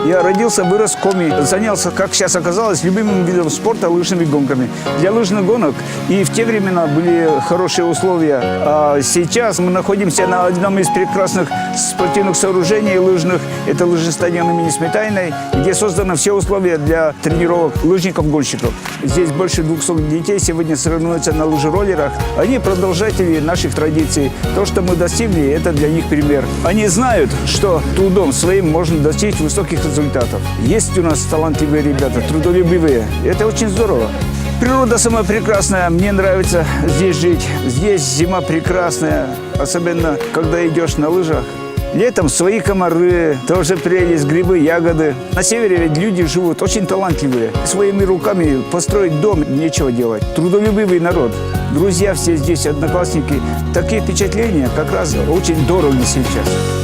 Я родился, вырос в Коми, занялся, как сейчас оказалось, любимым видом спорта – лыжными гонками. Для лыжных гонок и в те времена были хорошие условия. А сейчас мы находимся на одном из прекрасных спортивных сооружений лыжных. Это лыжный стадион имени Сметаниной, где созданы все условия для тренировок лыжников-гонщиков. Здесь больше 200 детей сегодня соревнуются на лыжероллерах. Они продолжатели наших традиций. То, что мы достигли, это для них пример. Они знают, что трудом своим можно достичь высоких результатов. Есть у нас талантливые ребята, трудолюбивые. Это очень здорово. Природа самая прекрасная, мне нравится здесь жить. Здесь зима прекрасная, особенно когда идешь на лыжах. Летом свои комары, тоже прелесть, грибы, ягоды. На севере ведь люди живут очень талантливые. Своими руками построить дом нечего делать. Трудолюбивый народ. Друзья все здесь, одноклассники. Такие впечатления как раз очень дороги сейчас.